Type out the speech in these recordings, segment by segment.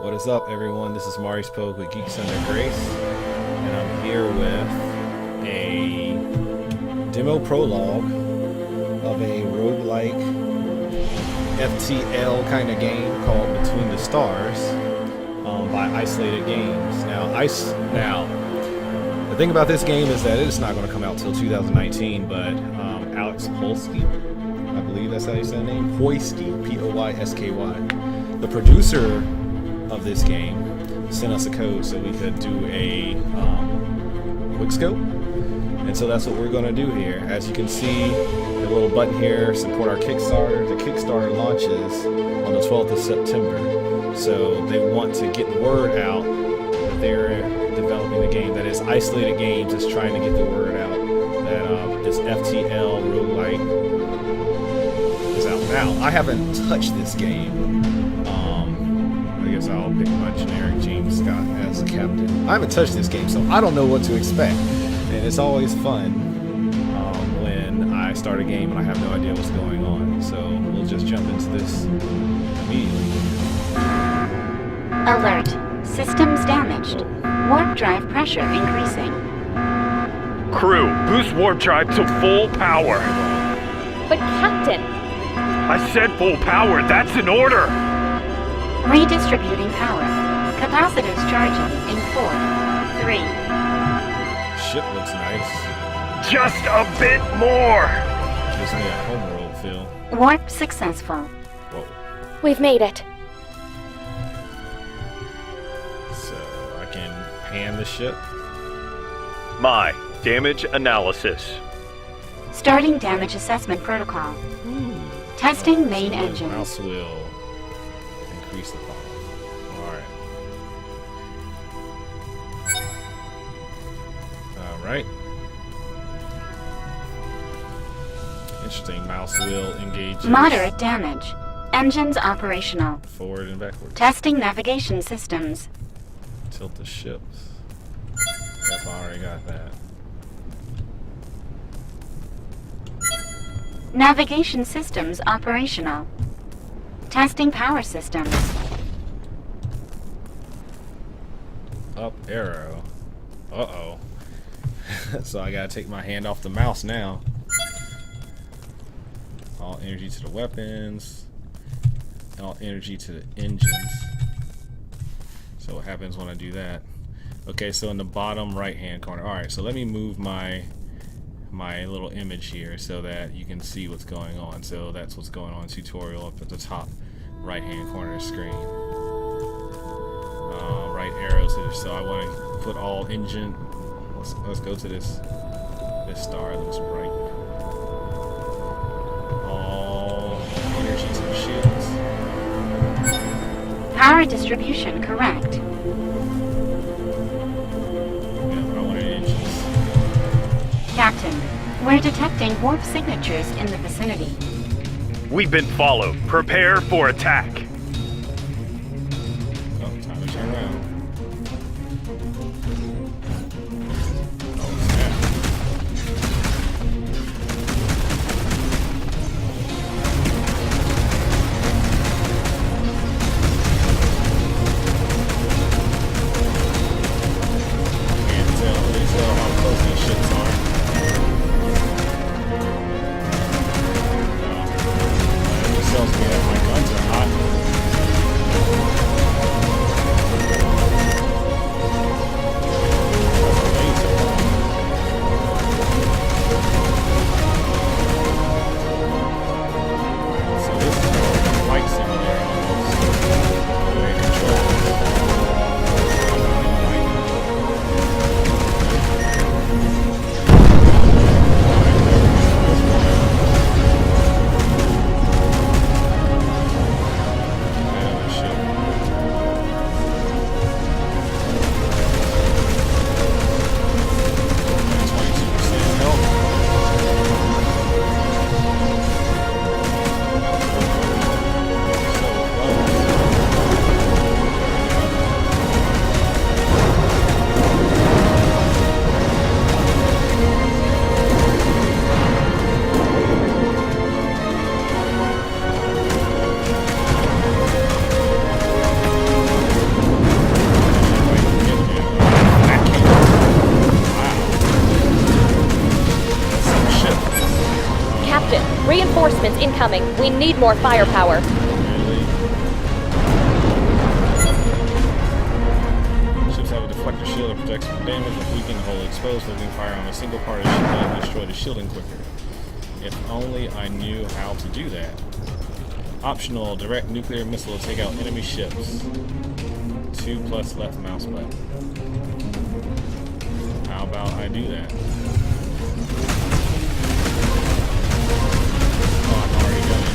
What is up, everyone? This is Maurice Pogue with Geeks Under Grace, and I'm here with a demo prologue of a roguelike FTL kind of game called Between the Stars by Isolated Games. Now, the thing about this game is that it's not going to come out till 2019, but Alex Polsky, I believe that's how you say the name, Poysky, P-O-Y-S-K-Y, the producer of this game, sent us a code so we could do a QuickScope, and so that's what we're going to do here. As you can see, the little button here, support our Kickstarter. The Kickstarter launches on the 12th of September, so they want to get the word out that they're developing a game. That is, Isolated Games is trying to get the word out that this FTL roguelike is out. Now, I haven't touched this game. I guess I'll pick my generic James Scott as a captain. I haven't touched this game, so I don't know what to expect. And it's always fun when I start a game and I have no idea what's going on. So we'll just jump into this immediately. Alert. Systems damaged. Warp drive pressure increasing. Crew, boost warp drive to full power. But Captain! I said full power, that's an order! Redistributing power. Capacitors charging in 4, 3. Ship looks nice. Just a bit more! Gives me a homeworld feel. Warp successful. Whoa. We've made it. So I can pan the ship. My damage analysis. Starting damage assessment protocol. Testing main engines. Mouse wheel. Increase the power. Alright. Interesting. Mouse wheel engages. Moderate damage. Engines operational. Forward and backwards. Testing navigation systems. Tilt the ships. Yep, I already got that. Navigation systems operational. Testing power systems. Up arrow. Uh-oh. So I gotta take my hand off the mouse now. All energy to the weapons. All energy to the engines. So what happens when I do that? Okay, so in the bottom right hand corner. Alright, so let me move my little image here so that you can see what's going on. So that's what's going on. Tutorial up at the top right hand corner of the screen. Right arrows here. So I want to put all engine. Let's go to this star. It looks bright. All energy to the shields. Power distribution correct. Yeah, but I wanted engines. Captain, we're detecting warp signatures in the vicinity. We've been followed. Prepare for attack. Oh, time to turn around. Tells me that my guns are hot. Reinforcements incoming. We need more firepower. Really? Ships have a deflector shield that protects from damage. If weakened or wholly exposed, opening fire on a single part of the ship will destroy the shielding quicker. If only I knew how to do that. Optional, direct nuclear missile to take out enemy ships. 2+ left mouse button. How about I do that? Oh, I'm already going.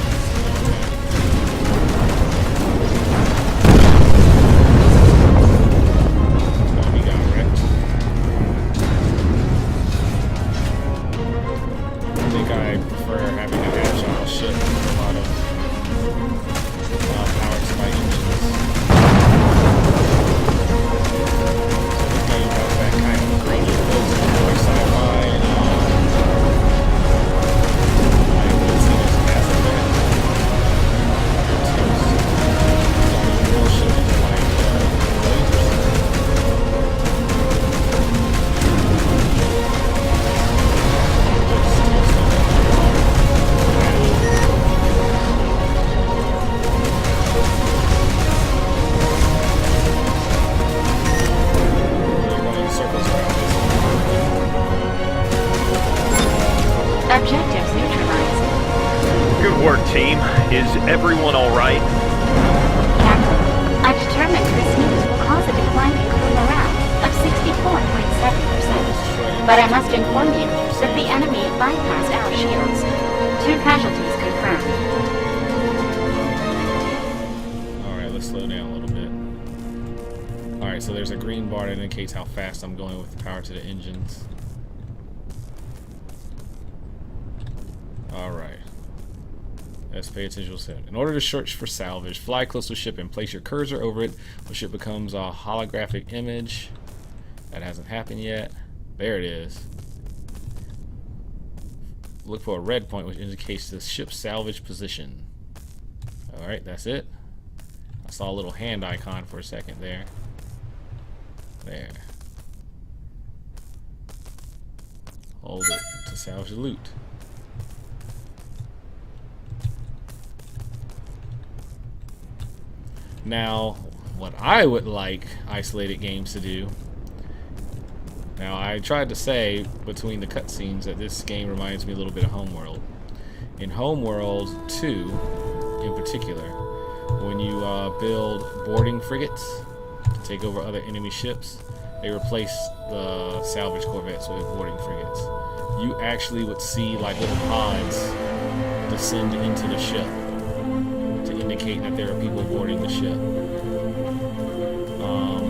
Oh, he got wrecked. I think I prefer having an agile ship with a lot of powered by engines. So this game has that kind of early built like sci-fi and like let's see this Mass Effect. Some real ships like lasers. Objectives neutralized. Good work, team. Is everyone alright? Captain, I've determined this news will cause a decline in crew morale of 64.7%. But I must inform you that the enemy bypassed our shields. 2 casualties confirmed. Alright, let's slow down a little bit. Alright, so there's a green bar that indicates how fast I'm going with the power to the engines. Alright. Let's pay attention soon. In order to search for salvage, fly close to the ship and place your cursor over it. The ship becomes a holographic image. That hasn't happened yet. There it is. Look for a red point which indicates the ship's salvage position. Alright, that's it. I saw a little hand icon for a second there. There. Hold it to salvage the loot. Now, what I would like isolated games to do. Now, I tried to say between the cutscenes that this game reminds me a little bit of Homeworld. In Homeworld 2, in particular, when you build boarding frigates to take over other enemy ships, they replace the salvage corvettes with boarding frigates. You actually would see like little pods descend into the ship to indicate that there are people boarding the ship.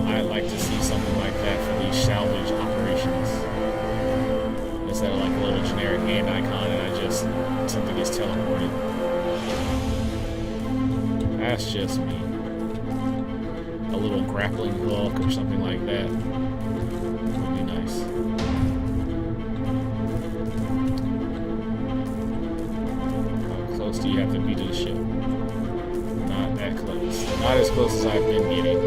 I'd like to see something like that for these salvage operations. Instead of like a little generic hand icon and I just something gets teleported. That's just me. A little grappling hook or something like that would be nice. How close do you have to be to the ship? Not that close. Not as close as I've been getting.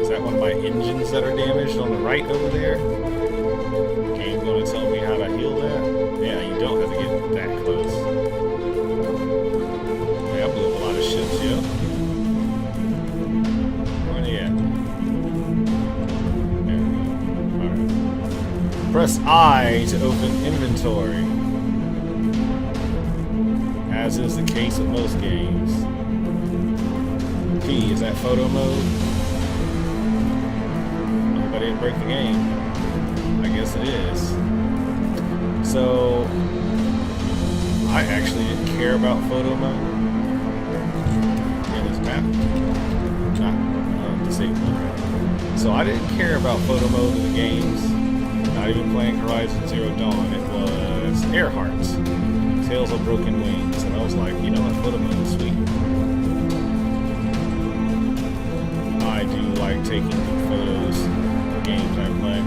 Is that one of my engines that are damaged on the right over there? Game gonna tell me how to heal that? Yeah, you don't have to get that close. Yeah, I blew up a lot of ships, yo. Where are they at? There we go. Alright. Press I to open inventory. As is the case with most games. P, is that photo mode? Hope I didn't break the game. I guess it is. So, I actually didn't care about photo mode in this map. Not disabled. So I didn't care about photo mode in the games. Not even playing Horizon Zero Dawn. It was Earhart's Tales of Broken Wings. And I was like, you know what, photo mode is sweet. I do like taking photos of games I play.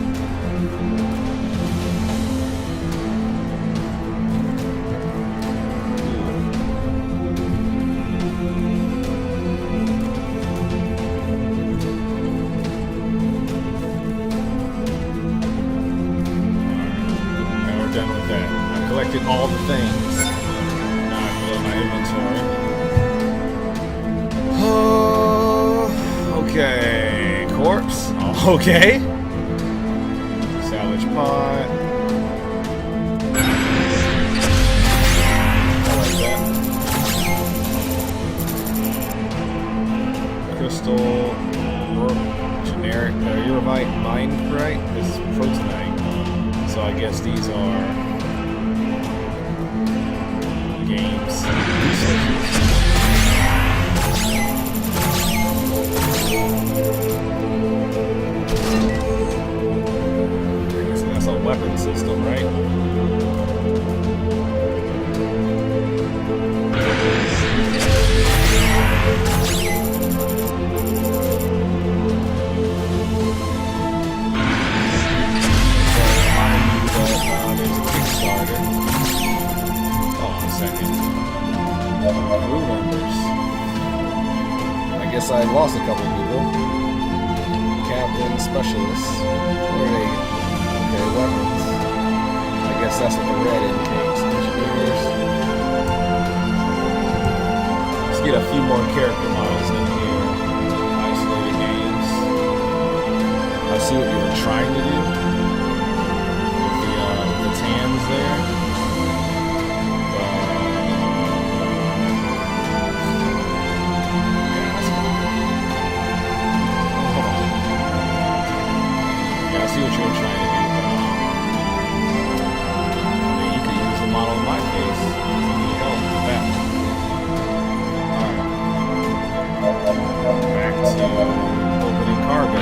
done with that. I collected all the things. Now I can load my inventory. Oh, okay. Corpse. Oh, okay. Salvage pot. I like that. Crystal. Generic. Uravite mine, right? This is protonite. So I guess these are games resources. So that's a weapon system, right? There's a Kickstarter. Hold on a second. Crew members. I guess I lost a couple people. Captain, specialists. What are they? Okay, weapons. I guess that's what the red indicates. Engineers. Let's get a few more character models in here. Isolated games. I see what you were trying to do. Hands there. Yeah, I see what you were trying to do. You could use the model in my case. You need help with that. Alright. Back to opening cargo.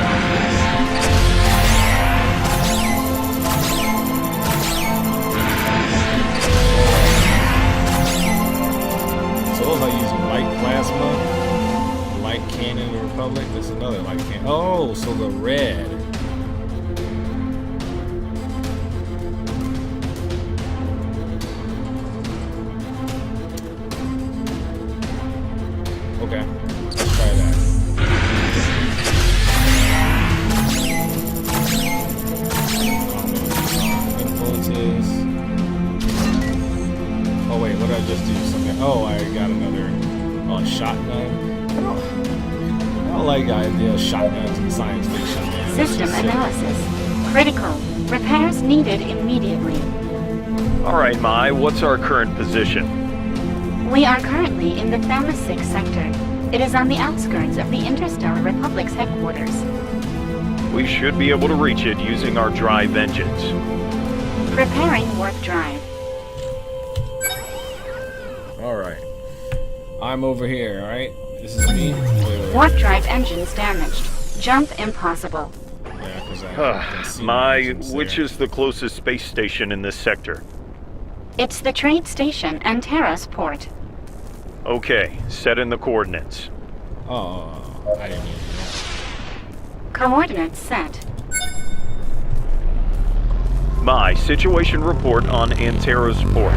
Those are using light plasma, light cannon Republic. There's another light cannon. Oh, so the red. Okay, let's try that. Influences. Oh wait, what did I just do? Something. Oh, I got another shotgun. I don't like the idea of shotguns in science fiction. System analysis. Critical. Repairs needed immediately. Alright, Mai, what's our current position? We are currently in the Thamus 6 sector. It is on the outskirts of the Interstellar Republic's headquarters. We should be able to reach it using our drive engines. Preparing warp drive. Alright. I'm over here, alright? This is me. Wait. Warp drive engines damaged. Jump impossible. Yeah, because I can see Mai, my which is the closest space station in this sector? It's the trade station and Terra's port. Okay, set in the coordinates. Oh, I didn't even know. Coordinates set. Mai, situation report on Antera's port.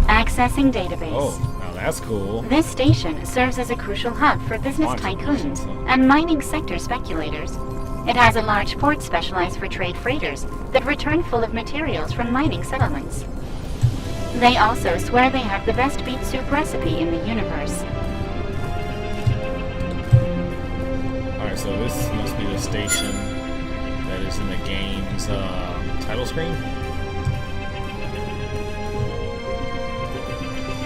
Accessing database. Oh, now that's cool. This station serves as a crucial hub for business tycoons and mining sector speculators. It has a large port specialized for trade freighters that return full of materials from mining settlements. They also swear they have the best beet soup recipe in the universe. Alright, so this must be the station that is in the game's title screen.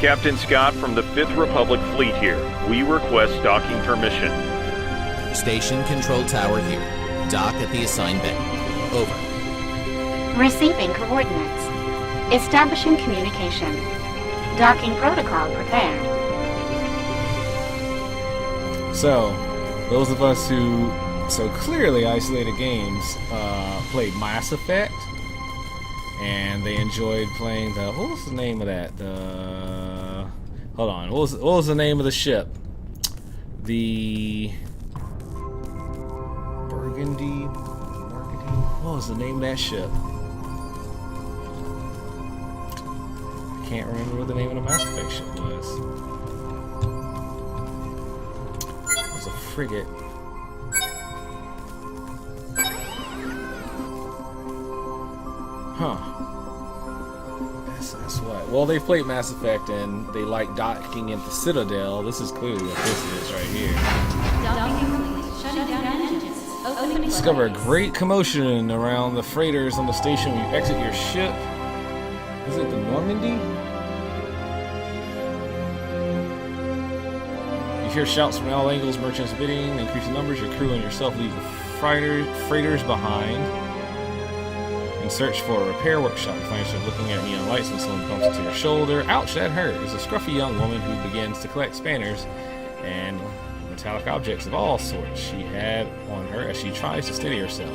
Captain Scott from the 5th Republic Fleet here. We request docking permission. Station control tower here. Dock at the assigned bay. Over. Receiving coordinates. Establishing communication. Docking protocol prepared. So, those of us who so clearly Isolated Games played Mass Effect, and they enjoyed playing the, what was the name of that? The, hold on, what was the name of the ship? The Burgundy, what was the name of that ship? I can't remember what the name of the Mass Effect ship was. It was a frigate. Huh. what? Well, they've played Mass Effect and they like docking into Citadel. This is clearly what this is right here. Discover a great commotion around the freighters on the station when you exit your ship. Is it the Normandy? You hear shouts from all angles, merchants bidding, increasing numbers. Your crew and yourself leave the freighters behind and search for a repair workshop. You find yourself looking at neon lights when someone bumps into your shoulder. Ouch, that hurt. It's a scruffy young woman who begins to collect spanners and metallic objects of all sorts she had on her as she tries to steady herself.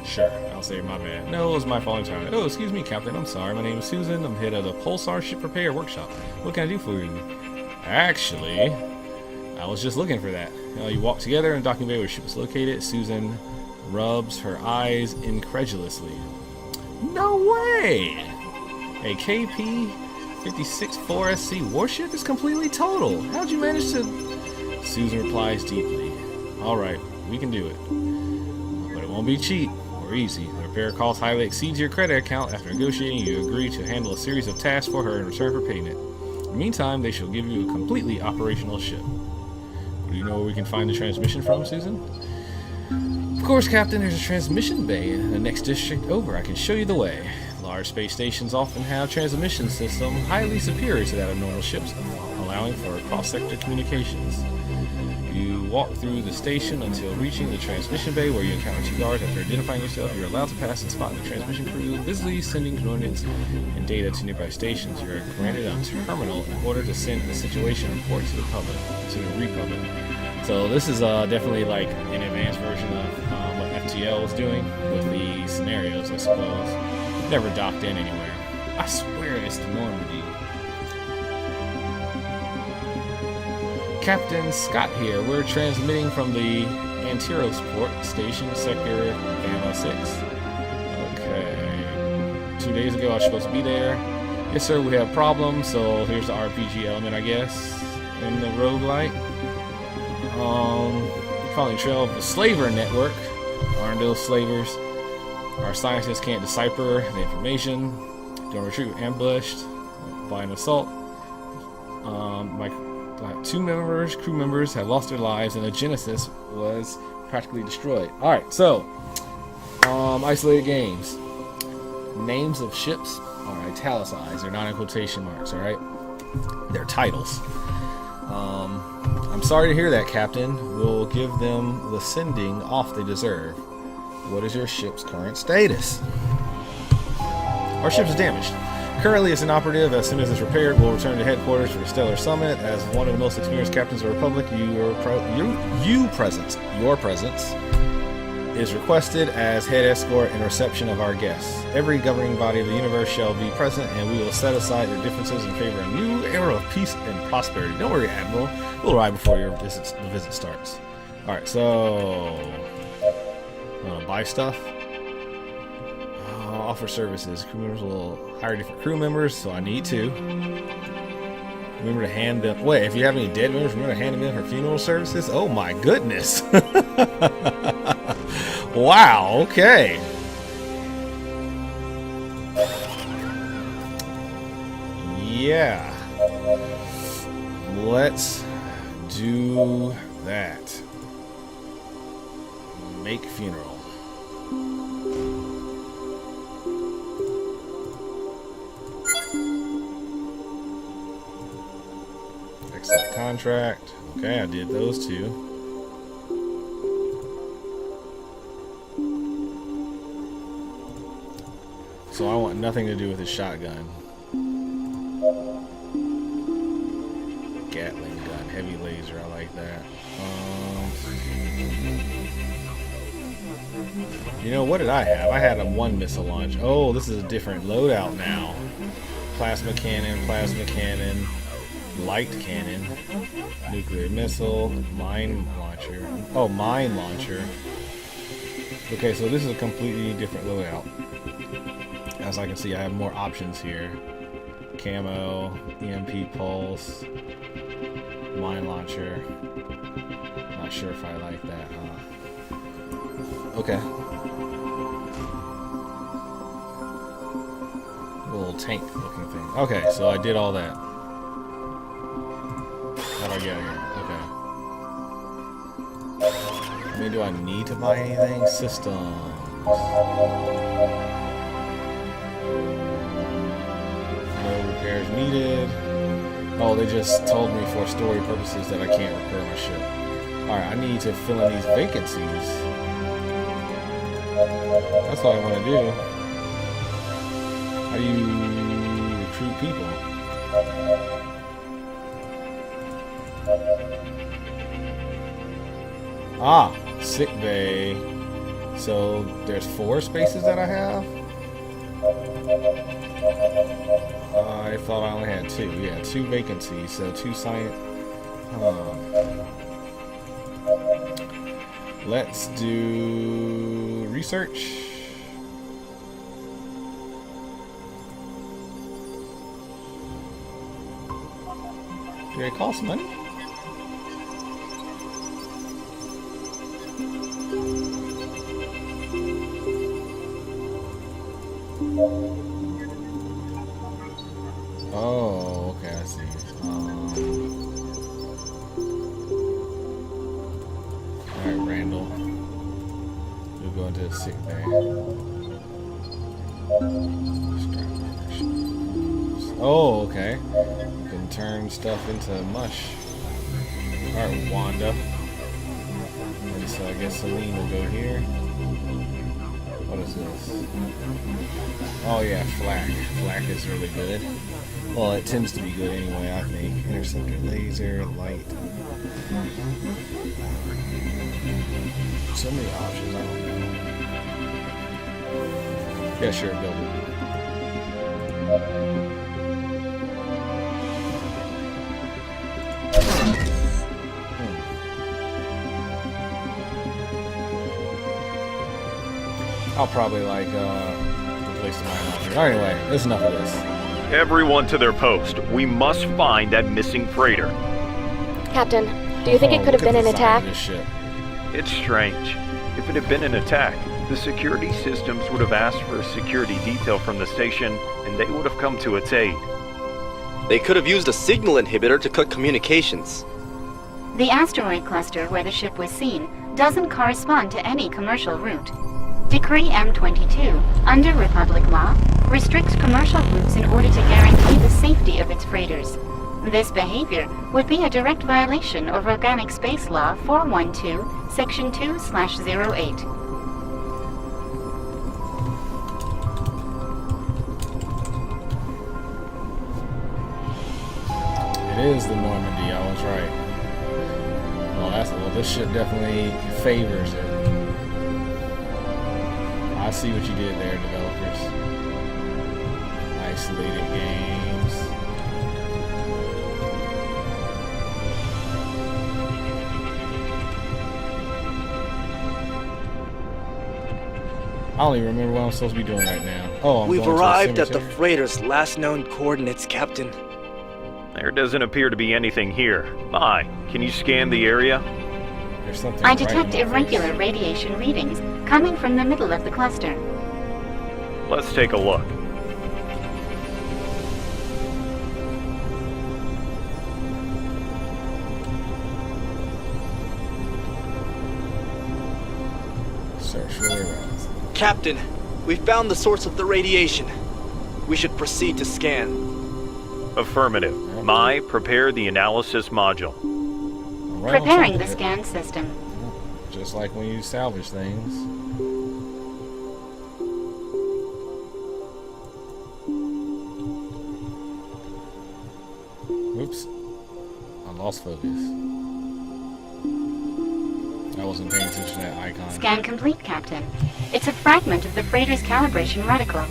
Sure, I'll say my bad. No, it was my fault entirely. Oh, excuse me, Captain. I'm sorry. My name is Susan. I'm head of the Pulsar Ship Repair Workshop. What can I do for you? Actually, I was just looking for that. You walk together in docking bay where the ship is located. Susan rubs her eyes incredulously. No way! A KP-56-4SC warship is completely total. How'd you manage to... Susan replies deeply. Alright, we can do it. But it won't be cheap or easy. The repair cost highly exceeds your credit account. After negotiating, you agree to handle a series of tasks for her in return for payment. In the meantime, they shall give you a completely operational ship. Do you know where we can find the transmission from, Susan? Of course, Captain, there's a transmission bay in the next district over. I can show you the way. Large space stations often have transmission systems highly superior to that of normal ships, allowing for cross-sector communications. You walk through the station until reaching the transmission bay, where you encounter two guards. After identifying yourself, you're allowed to pass and spot the transmission crew, busily sending coordinates and data to nearby stations. You're granted a terminal in order to send the situation report to the Republic. So this is definitely like an advanced version of what FTL was doing with the scenarios, I suppose. Never docked in anywhere. I swear it's the Normandy. Captain Scott here. We're transmitting from the Antiros port station, sector Gamma 6. Okay. 2 days ago I was supposed to be there. Yes, sir, we have problems, so here's the RPG element, I guess, in the roguelike. Following the trail of the slaver network. Arndale slavers. Our scientists can't decipher the information. Don't retreat with ambushed by an assault. My crew members have lost their lives, and the Genesis was practically destroyed. Alright, so isolated games. Names of ships are italicized. They're not in quotation marks, alright? They're titles. I'm sorry to hear that, Captain. We'll give them the sending off they deserve. What is your ship's current status? Our ship is damaged. Currently, it's inoperative. As soon as it's repaired, we'll return to headquarters for a stellar summit. As one of the most experienced captains of the Republic, your presence is requested as head escort and reception of our guests. Every governing body of the universe shall be present, and we will set aside their differences in favor of a new era of peace and prosperity. Don't worry, Admiral. We'll arrive before the visit starts. All right, so buy stuff. Offer services. Crew members will hire different crew members, so I need to. Remember to hand them... Wait, if you have any dead members, remember to hand them in for funeral services? Oh my goodness. Wow, okay. Yeah. Let's do that. Make funeral. Accept contract. Okay, I did those two. So I want nothing to do with his shotgun. Gatling gun, heavy laser, I like that. You know, what did I have? I had a 1 missile launch. Oh, this is a different loadout now. Plasma cannon, light cannon, nuclear missile, mine launcher. Oh, mine launcher. Okay, so this is a completely different loadout. As I can see, I have more options here. Camo, EMP pulse, mine launcher. Not sure if I like that, huh? Okay. tank looking thing. Okay, so I did all that. How do I get here? Okay. I mean, do I need to buy anything? Systems. No repairs needed. Oh, they just told me for story purposes that I can't repair my ship. Alright, I need to fill in these vacancies. That's what I want to do. How do you recruit people? Ah, sick bay. So there's 4 spaces that I have? I thought I only had 2. Yeah, 2 vacancies. So 2 science. Let's do research. Do they cost money? Oh, okay, I see. Alright, Randall. We'll go into the sick bay. Oh, okay. You can turn stuff into mush. Alright, Wanda. And so I guess Celine will go here. What is this? Oh yeah, flak. Flak is really good. Well, it tends to be good anyway, I think. Interceptor laser, light. So many options, I don't know. Yeah, sure, build it. I'll probably like replace the mine launcher. Anyway, there's enough of this. Everyone to their post. We must find that missing freighter. Captain, do you think it could have been an attack? It's strange. If it had been an attack, the security systems would have asked for a security detail from the station, and they would have come to its aid. They could have used a signal inhibitor to cut communications. The asteroid cluster where the ship was seen doesn't correspond to any commercial route. Decree M22, under Republic law, restricts commercial routes in order to guarantee the safety of its freighters. This behavior would be a direct violation of Organic Space Law 412, Section 2/08. It is the Normandy, I was right. Well, this ship definitely favors it. I see what you did there, developers. Isolated games. I don't even remember what I'm supposed to be doing right now. Oh, We've arrived at the freighter's last known coordinates, Captain. There doesn't appear to be anything here. Mai, can you scan the area? There's something I right detect in my irregular face. radiation readings coming from the middle of the cluster. Let's take a look. Search really around. Captain, we found the source of the radiation. We should proceed to scan. Affirmative. Mai, prepare the analysis module. Right on Preparing top the of it. scan system. Just like when you salvage things. Oops. I lost focus. I wasn't paying attention to that icon. Scan complete, Captain. It's a fragment of the freighter's calibration reticle.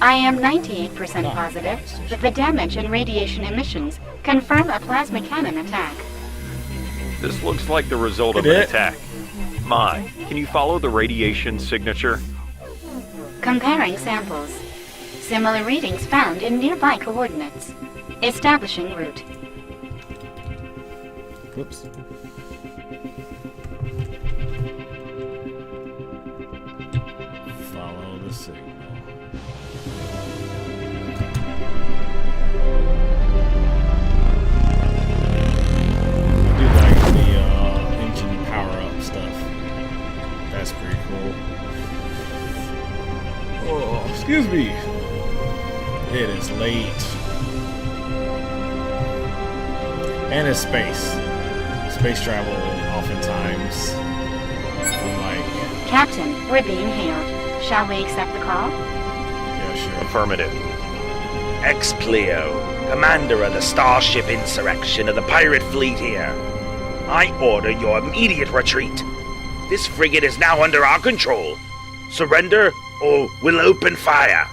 I am 98% positive that the damage and radiation emissions confirm a plasma cannon attack. This looks like the result of It an is. attack. Mai, can you follow the radiation signature? Comparing samples. Similar readings found in nearby coordinates. Establishing route. Whoops. Follow the signal. cool. Oh, excuse me. It is late. And it's space. Space travel, oftentimes. Like... Captain, we're being hailed. Shall we accept the call? Yeah, sure. Affirmative. Ex-Pleo, commander of the Starship Insurrection of the pirate fleet here. I order your immediate retreat. This frigate is now under our control. Surrender, or we'll open fire.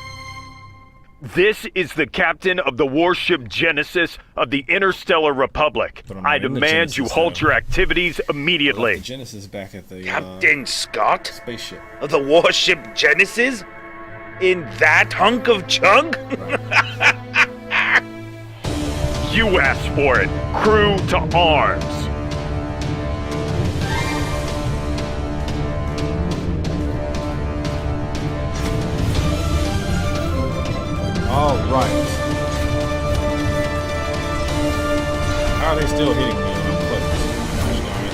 This is the captain of the warship Genesis of the Interstellar Republic. But I'm I not in the demand you Genesis, halt though. your activities immediately. The Genesis back at the Captain Scott spaceship. of the warship Genesis? In that hunk of junk? You asked for it. Crew to arms. All right. How are they still hitting me when I'm close? Gosh darn it.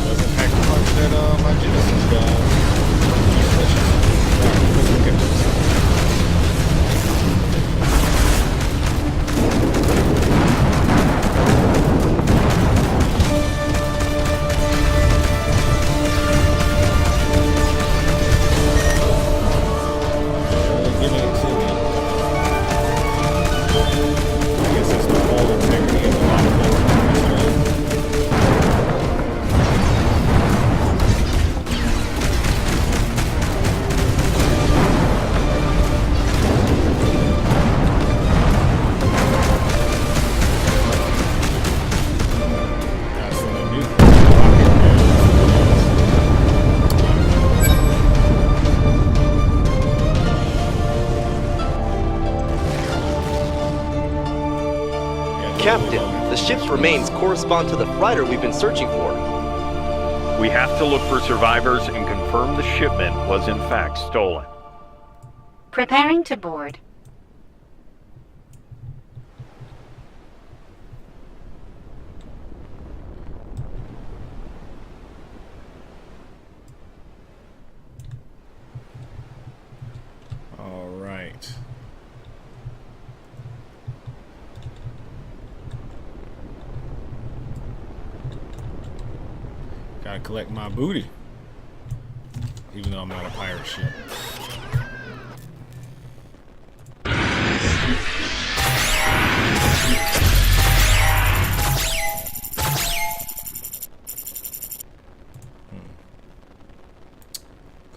Doesn't pack the punch that my Genesis does. Let's look at this. They're giving it to me. I guess it's the whole integrity of the model. Captain, the ship's remains correspond to the freighter we've been searching for. We have to look for survivors and confirm the shipment was in fact stolen. Preparing to board. All right. Gotta collect my booty. Even though I'm not a pirate ship.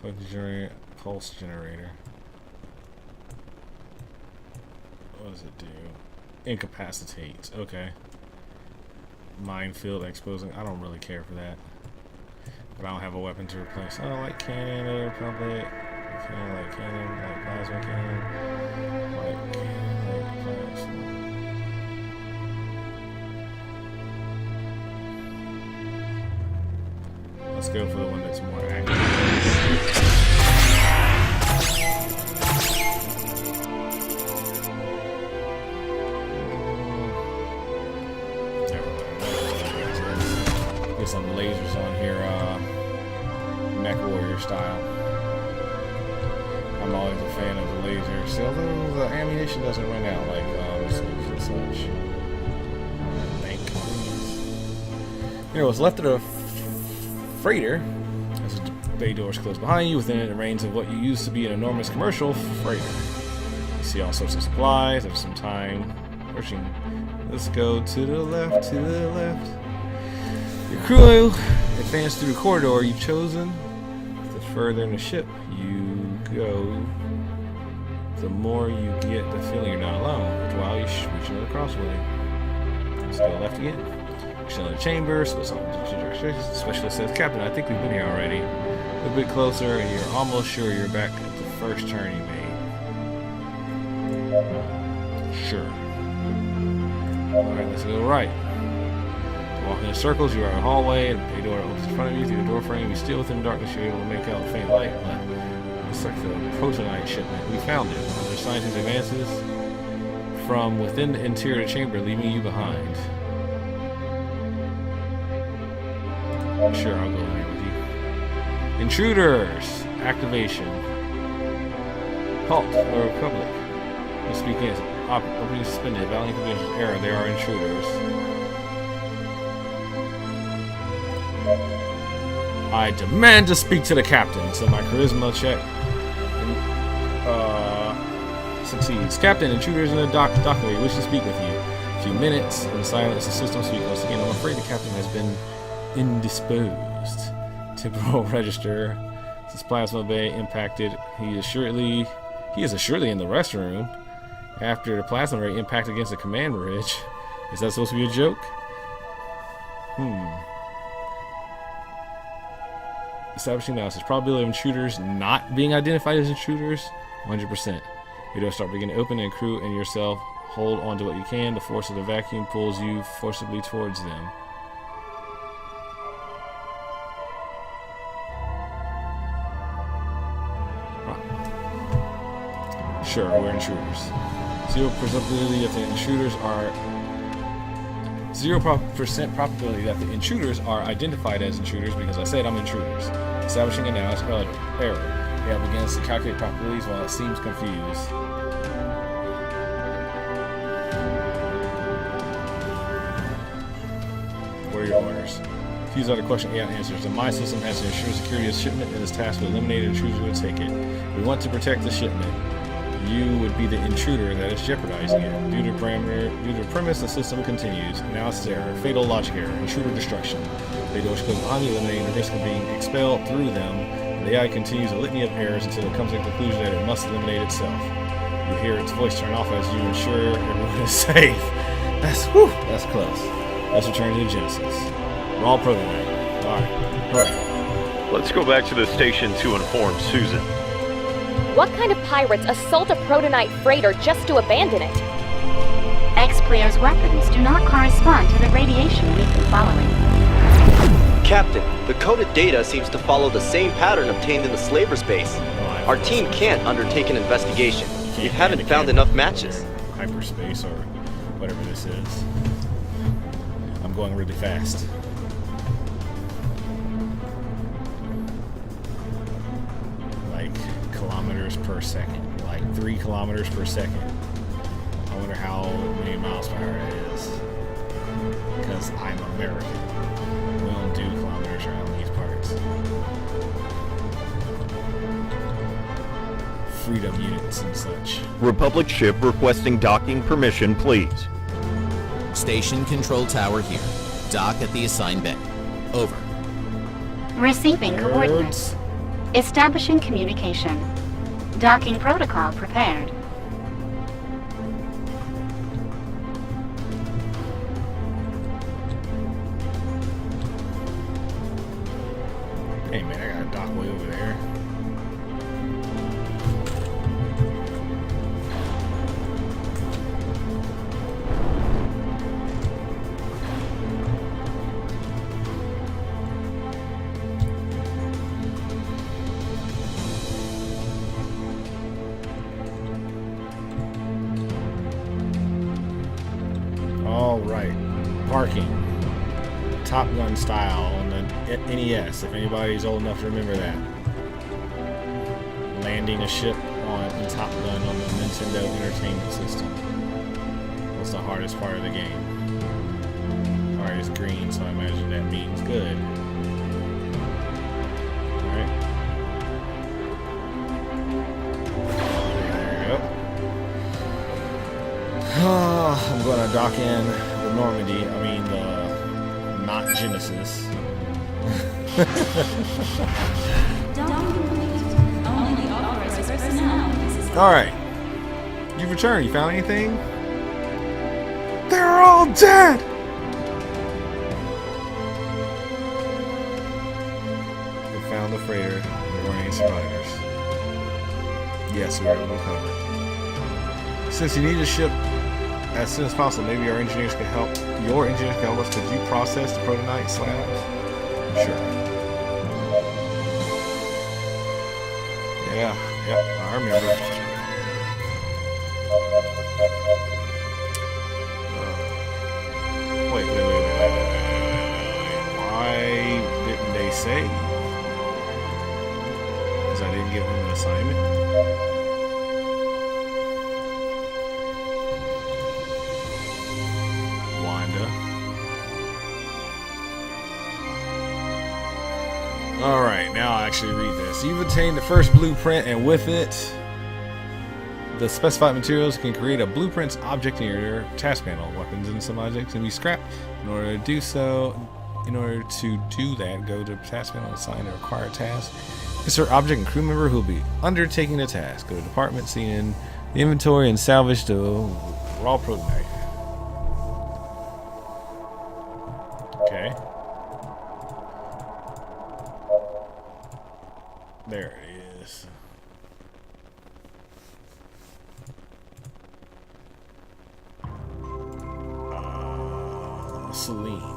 Quick generator, pulse generator. What does it do? Incapacitates. Okay. Minefield exposing. I don't really care for that. But I don't have a weapon to replace. Oh, like cannon or public. Cannon, like plasma cannon. Like cannon, like plasma. Let's go for the one that's more accurate. Get some lasers on here, Mech Warrior style. I'm always a fan of the laser. So although the ammunition doesn't run out like missiles and such. Thank goodness. Here, what's left of the freighter. As the bay doors close behind you, within the range of what you used to be an enormous commercial freighter. You see all sorts of supplies. Have some time pushing. Let's go to the left, to the left. Your crew advance through the corridor you've chosen. The further in the ship you go, the more you get the feeling you're not alone. While you reach another crossway. Let's go left again. Reach another chamber. Specialist says, Captain, I think we've been here already. A bit closer, and you're almost sure you're back at the first turn you made. Sure. Alright, let's go right. Walking in circles, you are in a hallway, and a door opens in front of you. Through the door frame, you still within the darkness, you're able to make out a faint light, but it's like the protonite shipment. We found it. Other scientific advances from within the interior chamber, leaving you behind. Sure, I'll go in there with you. Intruders! Activation. Halt, or Republic. The speaking is opening suspended. Valiant conditions error. There are intruders. I demand to speak to the captain. So my charisma check succeeds. Captain, intruders in the dockway wish to speak with you. A few minutes in silence. The system speaks once again. I'm afraid the captain has been indisposed. Temporal register. Since plasma bay impacted, he is assuredly in the restroom. After the plasma ray impact against the command bridge. Is that supposed to be a joke? Establishing analysis. Probability of intruders not being identified as intruders, 100%. Your door start beginning to open, and crew and yourself hold on to what you can. The force of the vacuum pulls you forcibly towards them. Sure, we're intruders. 0% probability that the intruders are identified as intruders because I said I'm intruders. Establishing analysis error. Yeah, begins to calculate probabilities while it seems confused. What are your orders? Fuse out a question, AI answers. The My system has to ensure security of shipment and is tasked with eliminating intruders who would take it. We want to protect the shipment. You would be the intruder that is jeopardizing it. Due to premise, the system continues. Analysis error, fatal logic error, intruder destruction. The doors close on you, eliminating the risk of being expelled through them. And the AI continues a litany of errors until it comes to the conclusion that it must eliminate itself. You hear its voice turn off as you ensure everyone is safe. That's close. Let's return to Genesis. We're all prototype. Alright, hurry. Let's go back to the station to inform Susan. What kind of pirates assault a protonite freighter just to abandon it? X-Player's weapons do not correspond to the radiation we've been following. Captain, the coded data seems to follow the same pattern obtained in the slaver's base. Our team can't undertake an investigation. We haven't found enough matches. Hyperspace or whatever this is. I'm going really fast. Like kilometers per second. Like 3 kilometers per second. I wonder how many miles per hour it is. Because I'm American. We don't do kilometers around these parts. Freedom units and such. Republic ship requesting docking permission, please. Station control tower here. Dock at the assigned bay. Over. Receiving coordinates. Establishing communication. Docking protocol prepared. Hey man, I got a dock way over there. All right, parking, Top Gun style on the NES. If anybody's old enough to remember that, landing a ship in Top Gun on the Nintendo Entertainment System was the hardest part of the game. All right, it's green, so I imagine that means good. All right, there you go. I'm going to dock in the Normandy. I mean the not Genesis. Alright. You've returned. You found anything? They're all dead! We found the freighter. There weren't any survivors. Yes, we were able to recover. Since you need a ship as soon as possible. Maybe our engineers can help. Your engineers can help us. Could you process the protonite slabs? Sure. Yeah, yep, I remember. Wait. Why didn't they say? Because I didn't give them an assignment? Alright, now I'll actually read this. You've obtained the first blueprint, and with it, the specified materials can create a blueprints object in your task panel. Weapons and some objects can be scrapped. In order to do that, go to task panel and assign a required task. Insert object and crew member who will be undertaking the task. Go to department, see in the inventory, and salvage the raw prototype. Okay. There it is. Celine.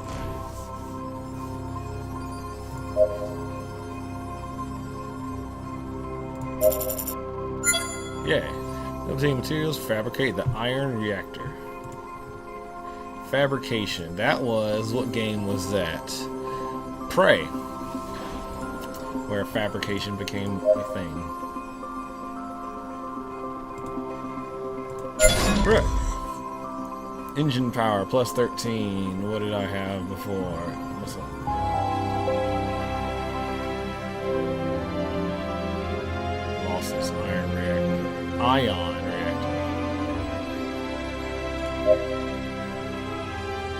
Yeah. Obtain materials, fabricate the iron reactor. Fabrication. That was, what game was that? Prey. Where fabrication became a thing. Right. Engine power plus 13. What did I have before? What's that? Losses. Iron reactor. Ion reactor.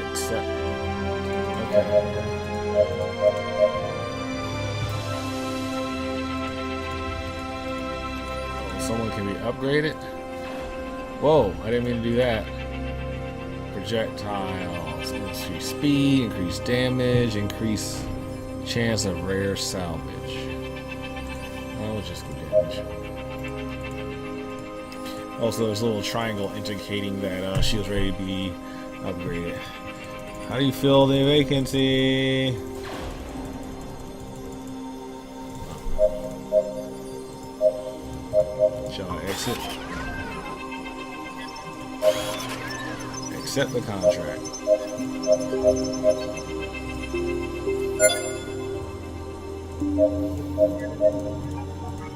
Except. Okay. Someone can be upgraded. Whoa, I didn't mean to do that. Projectiles. Increase speed, increase damage, increase chance of rare salvage. Oh, just the damage. Also, there's a little triangle indicating that she was ready to be upgraded. How do you fill the vacancy? Shall I exit? Accept the contract.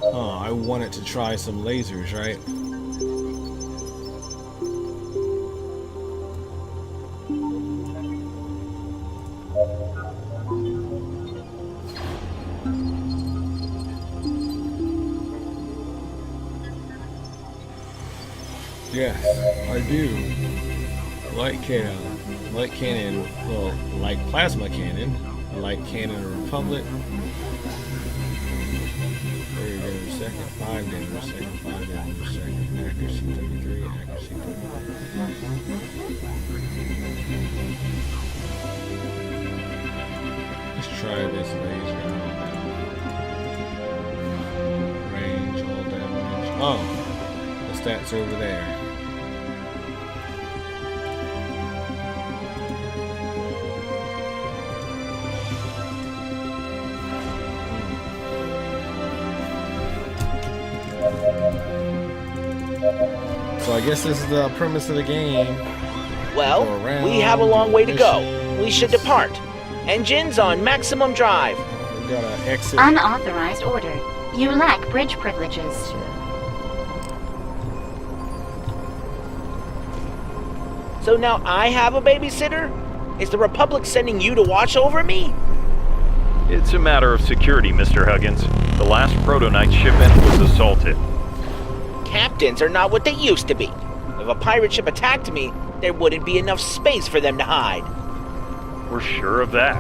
Oh, I wanted to try some lasers, right? Yeah, I do. Light cannon, well, like plasma cannon, light cannon Republic. 30 damage per second, 5 damage per second, 5 damage per second, accuracy 33, accuracy 35. Let's try this laser out. Range, all damage. Oh, the stats over there. So I guess this is the premise of the game. Well, we have a long way to go. We should depart. Engines on maximum drive. We gotta exit. Unauthorized order. You lack bridge privileges. So now I have a babysitter? Is the Republic sending you to watch over me? It's a matter of security, Mr. Huggins. The last Protonite shipment was assaulted. Captains are not what they used to be. If a pirate ship attacked me, there wouldn't be enough space for them to hide. We're sure of that.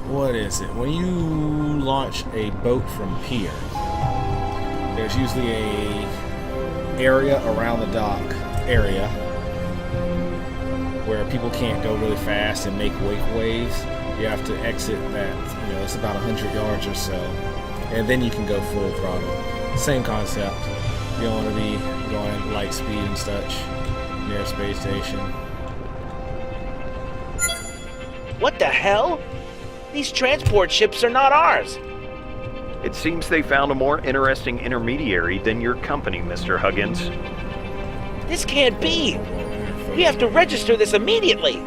What is it? When you launch a boat from pier, there's usually a area around the dock area where people can't go really fast and make wake waves. You have to exit that, it's about 100 yards or so, and then you can go full throttle. Same concept. You don't want to be going at light speed and such near a space station. What the hell? These transport ships are not ours. It seems they found a more interesting intermediary than your company, Mr. Huggins. This can't be. We have to register this immediately.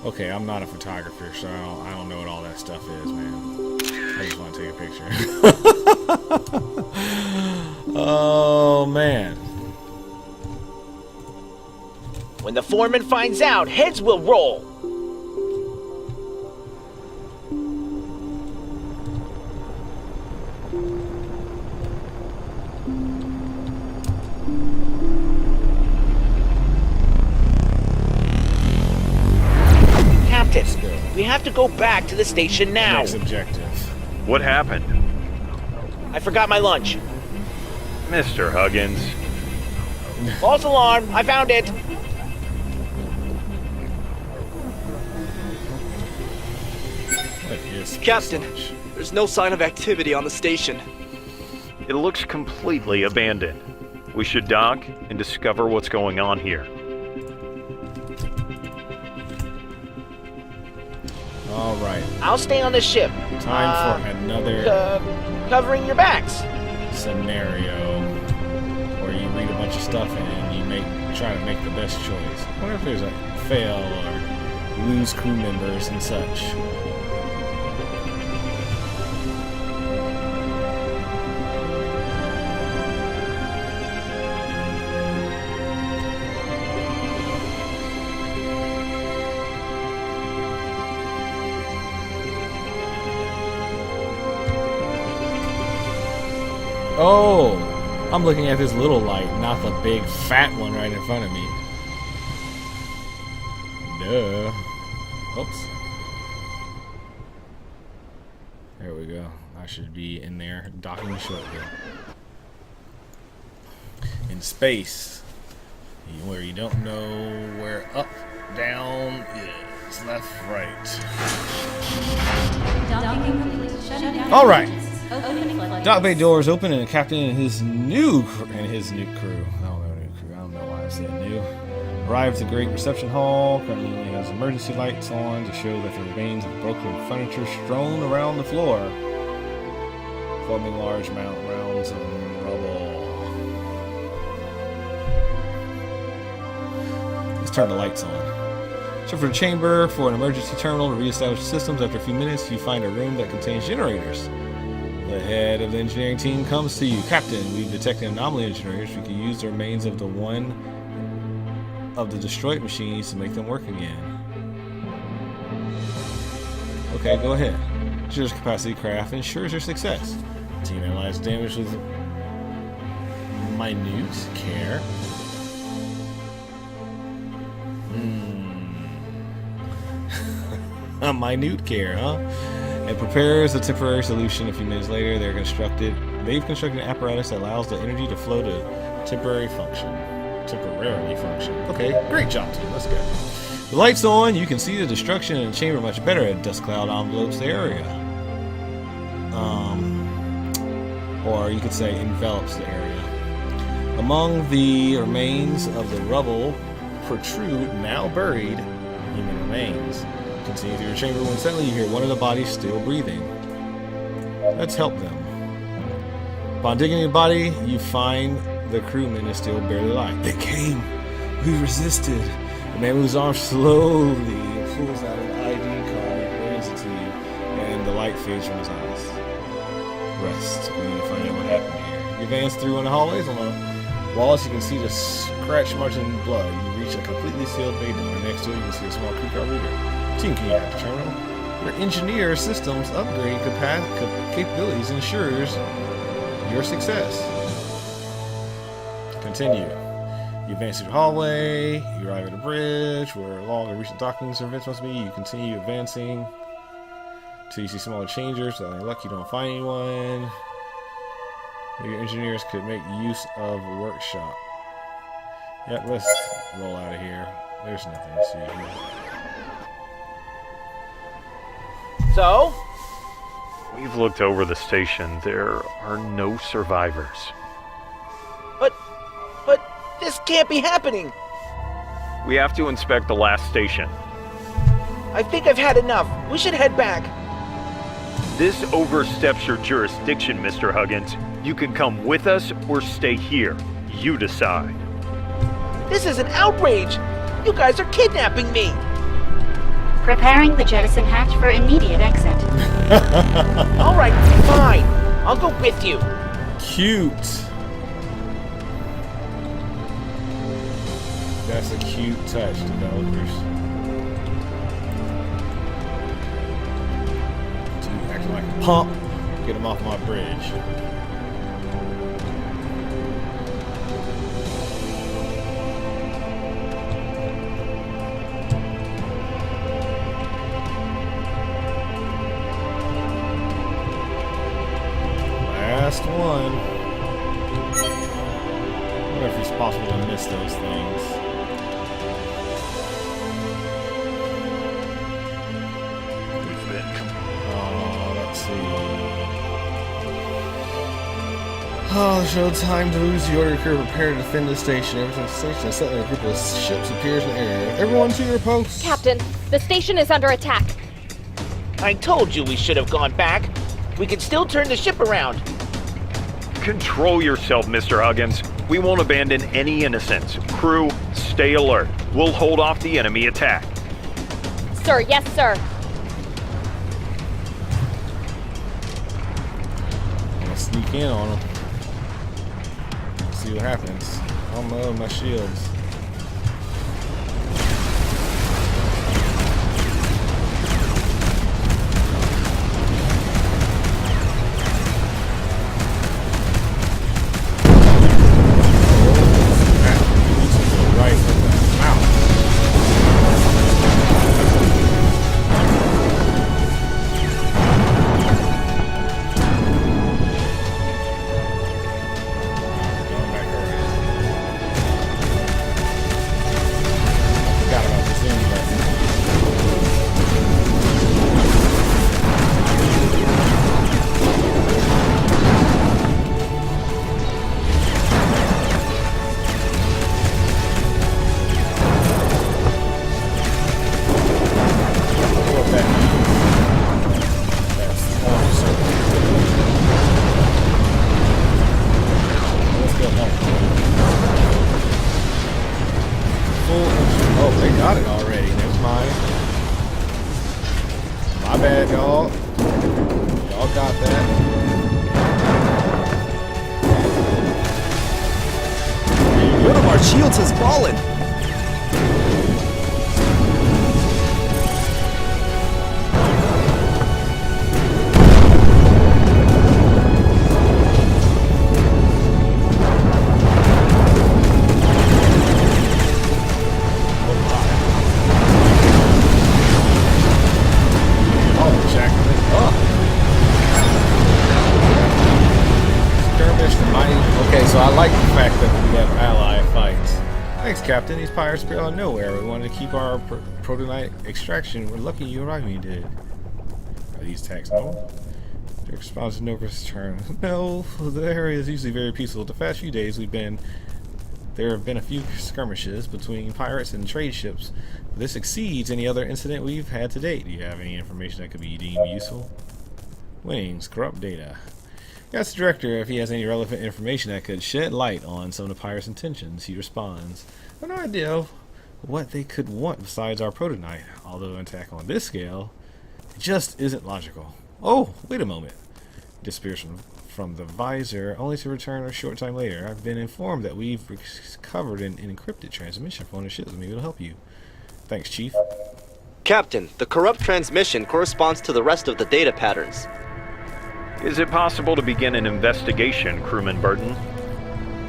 Okay, I'm not a photographer, so I don't know what all that stuff is, man. I just want to take a picture. Oh, man. When the foreman finds out, heads will roll. Captain, we have to go back to the station now. Next objective. What happened? I forgot my lunch. Mr. Huggins. False alarm, I found it. What is Captain, there's no sign of activity on the station. It looks completely abandoned. We should dock and discover what's going on here. All right. I'll stay on the ship. Time for another Covering your backs. scenario where you read a bunch of stuff and you try to make the best choice. I wonder if there's a fail or lose crew members and such. Oh, I'm looking at this little light, not the big fat one right in front of me. Duh. Oops. There we go. I should be in there docking shortly. In space, where you don't know where up, down is, left, right. All right. Dock bay doors open, and the captain and his new crew. I don't know new crew. I don't know why I said new. Arrive at the great reception hall. Currently only has emergency lights on to show that the remains of broken furniture strewn around the floor, forming large rounds of rubble. Let's turn the lights on. Check for the chamber for an emergency terminal to reestablish systems. After a few minutes, you find a room that contains generators. The head of the engineering team comes to you. Captain, we've detected anomaly generators. We can use the remains of the one of the destroyed machines to make them work again. Okay, go ahead. Ensures capacity craft ensures your success. Team analyzes damage with minute care. Minute care, huh? It prepares a temporary solution. A few minutes later, they've constructed an apparatus that allows the energy to flow to temporarily function. Okay, great job, team. Let's go. The light's on. You can see the destruction in the chamber much better. A dust cloud envelopes the area. Or you could say envelops the area. Among the remains of the rubble protrude now buried human remains. Continue through your chamber when suddenly you hear one of the bodies still breathing. Let's help them. Upon digging in the body, you find the crewman is still barely alive. They came. We resisted. The man moves arms slowly and pulls out an ID card and hands it to you, and the light fades from his eyes. Rest. We need to find out what happened here. You advance through one of the hallways. On the walls, you can see the scratch marks in blood. You reach a completely sealed bay door. Next to it, you can see a small crew card reader. Team, can you have the terminal? Your engineer systems upgrade capabilities ensures your success. Continue. You advance through the hallway. You arrive at a bridge where along a recent docking events must be. You continue advancing until you see smaller changers. With luck, you don't find anyone. Your engineers could make use of a workshop. Yep, let's roll out of here. There's nothing to see here. So? We've looked over the station. There are no survivors. But this can't be happening. We have to inspect the last station. I think I've had enough. We should head back. This oversteps your jurisdiction, Mr. Huggins. You can come with us or stay here. You decide. This is an outrage. You guys are kidnapping me. Preparing the jettison hatch for immediate exit. All right, fine. I'll go with you. Cute. That's a cute touch, developers. Dude, acting like a pump. Get him off my bridge. Last one. I wonder if it's possible to miss those things. Let's see. Oh, show time to lose the order crew. Prepare to defend the station. Every time the station is set, a group of ships appears in the area. Everyone to your posts. Captain, the station is under attack. I told you we should have gone back. We can still turn the ship around. Control yourself, Mr. Huggins. We won't abandon any innocents. Crew, stay alert. We'll hold off the enemy attack. Sir, yes, sir. I'm gonna sneak in on them. See what happens. Oh no, my shields. Shields has fallen! Okay, so I like the fact that we have ally fights. Thanks, Captain. These pirates appear out of nowhere. We wanted to keep our protonite extraction. We're lucky you arrived when you did. Are these attacks normal? Their response to no return. No, the area is usually very peaceful. The past few days there have been a few skirmishes between pirates and trade ships. This exceeds any other incident we've had to date. Do you have any information that could be deemed useful? Wings, corrupt data. Ask the director if he has any relevant information that could shed light on some of the pirates' intentions. He responds, I have no idea what they could want besides our protonite. Although an attack on this scale, it just isn't logical. Oh, wait a moment. Disappears from the visor, only to return a short time later. I've been informed that we've recovered an encrypted transmission from one of the ships. Maybe it'll help you. Thanks, Chief. Captain, the corrupt transmission corresponds to the rest of the data patterns. Is it possible to begin an investigation, Crewman Burton?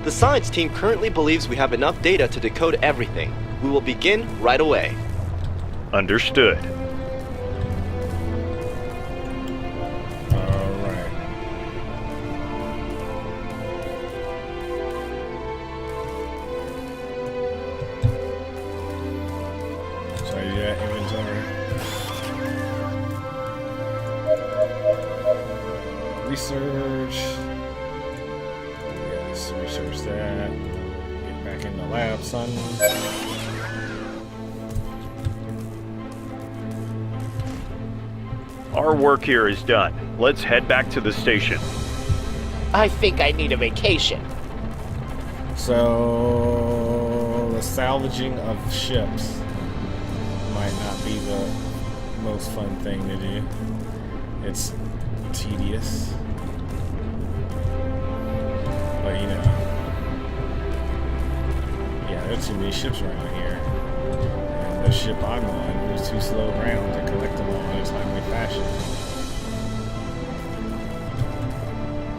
The science team currently believes we have enough data to decode everything. We will begin right away. Understood. Alright. research. Yeah, let's research that. Get back in the lab, son. Our work here is done. Let's head back to the station. I think I need a vacation. So, the salvaging of ships might not be the most fun thing to do. It's tedious. But you know, yeah, there are too many ships around here. And the ship I'm on was too slow around to collect them all in a timely fashion.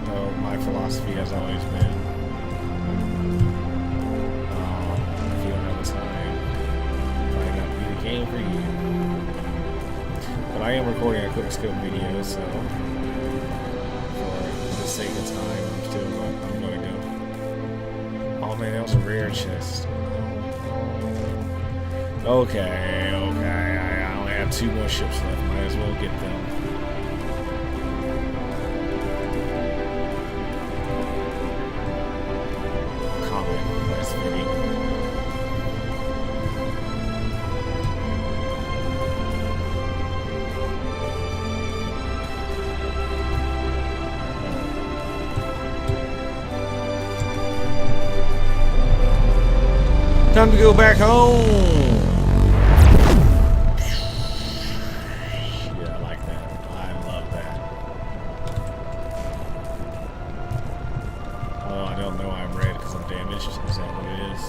So my philosophy has always been, if you don't have the time, it might not be the game for you. But I am recording a QuickScope video, so for the sake of time, I'm gonna go. Oh man, that was a rare chest. Okay, I only have 2 more ships left. Might as well get them. Comment, last video. Time to go back home. Yeah, I like that. I love that. Oh, I don't know. I'm red because I'm damaged. Is that what it is?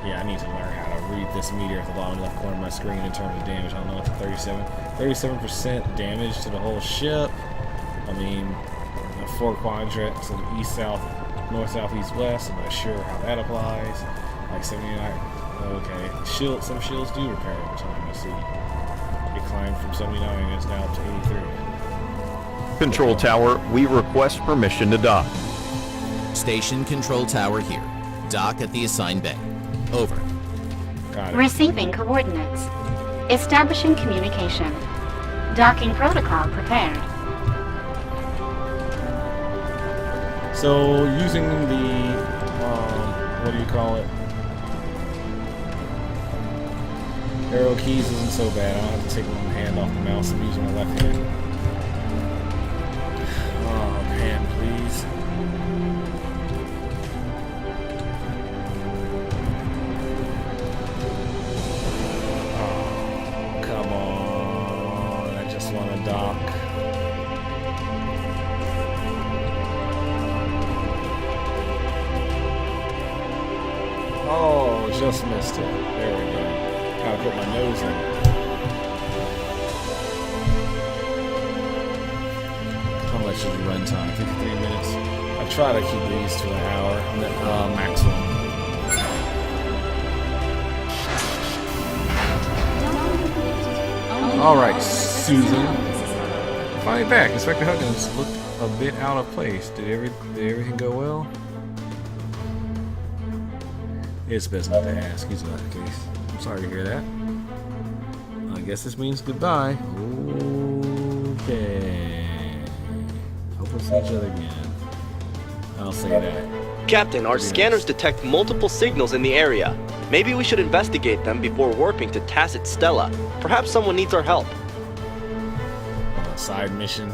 Yeah, I need to learn how to read this meter at the bottom left corner of my screen in terms of damage. I don't know. It's 37% damage to the whole ship. I mean, the 4 quadrants of the east, south, north, south, east, west. I'm not sure how that applies. Like 79. Okay. Some shields do repair over time. I see. It climbed from 79 and it's now up to 83. Control Tower, we request permission to dock. Station control tower here. Dock at the assigned bay. Over. Got it. Receiving coordinates. Establishing communication. Docking protocol prepared. So using the what do you call it? Arrow keys isn't so bad. I don't have to take one hand off the mouse. I'm using my left hand. Oh man, please. Oh, come on. I just want to dock. Oh, just missed it. There we go. Gotta put my nose in it. How much is the runtime? 53 minutes. I try to keep these to an hour, maximum. Alright, Susan. Finally back. Inspector Huggins looked a bit out of place. Did everything go well? It's best not to ask. He's not the case. I'm sorry to hear that. I guess this means goodbye. Okay. Hope we'll see each other again. I'll say that. Captain, our scanners detect multiple signals in the area. Maybe we should investigate them before warping to Tacit Stella. Perhaps someone needs our help. Side mission.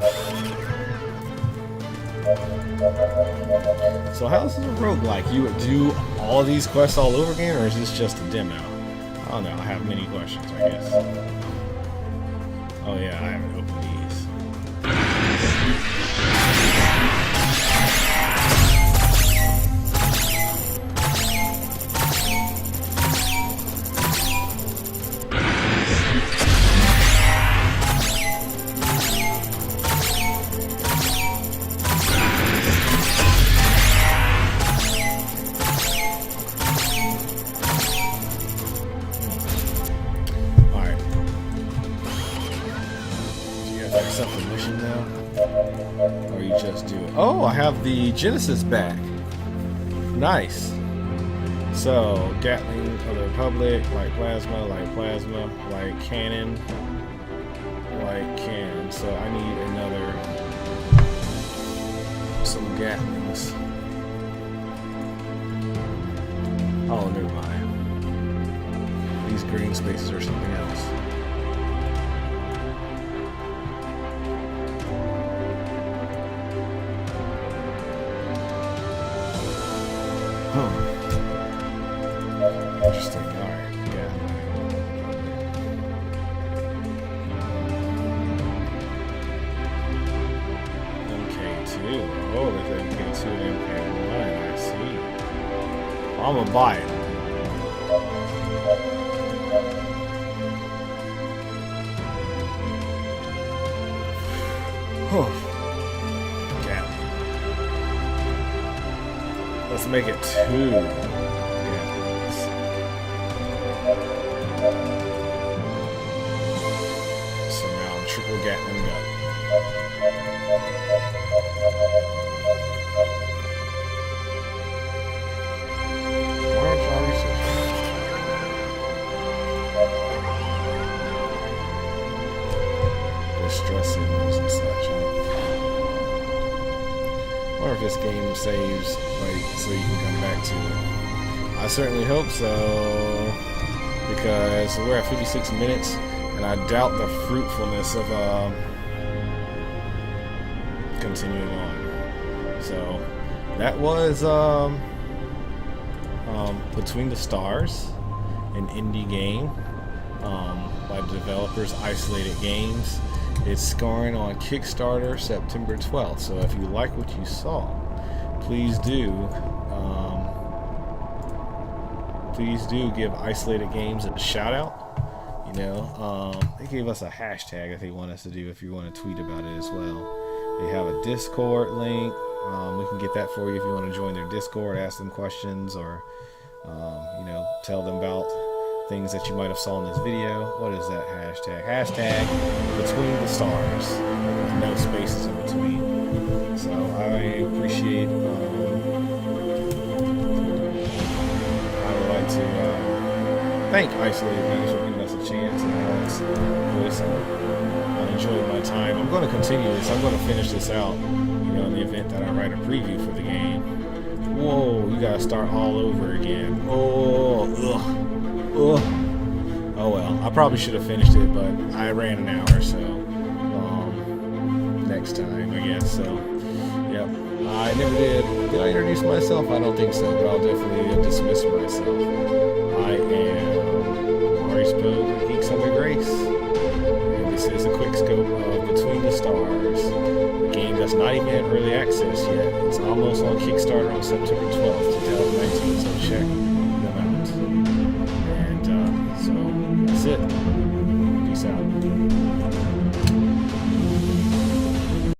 So how is this a roguelike? You would do all these quests all over again, or is this just a demo? I don't know. I have many questions, I guess. Oh yeah, I haven't opened these. Oh, I have the Genesis back. Nice. So, Gatling of the Republic, like plasma, like cannon, like cannon. So I need another some Gatlings. Oh, never mind. These green spaces are something else. Huh. Interesting. Alright, yeah. MK2. Oh, there's MK2 and MK1. I see. Well, I'm gonna buy it. Oh. Let's make it 2. Yeah. So now I'm triple Gatling gun. Orange obviously. Distress signals and such. Huh? I wonder if this game saves, like, so you can come back to it. I certainly hope so, because we're at 56 minutes, and I doubt the fruitfulness of continuing on. So that was Between the Stars, an indie game by the developers Isolated Games. It's scoring on Kickstarter September 12th. So if you like what you saw, please do give Isolated Games a shout out. You know, they gave us a hashtag that they want us to do if you want to tweet about it as well. They have a Discord link. We can get that for you if you want to join their Discord, ask them questions, or you know, tell them about things that you might have saw in this video. What is that hashtag? Hashtag Between the Stars. With no spaces in between. So I appreciate. I would like to thank Isolated Games for giving us a chance and us voice. I enjoyed my time. I'm going to continue this. I'm going to finish this out. You know, in the event that I write a preview for the game. Whoa! You gotta start all over again. Oh, ugh. Oh well, I probably should have finished it, but I ran an hour, so next time, I guess. So, yep. I never did. Did I introduce myself? I don't think so, but I'll definitely dismiss myself. I am Maurice Poe, Geeks Under Grace, and this is a quick scope of Between the Stars. The game that's not even in early access yet. It's almost on Kickstarter on September 12th, 2019, so check them out. And so that's it.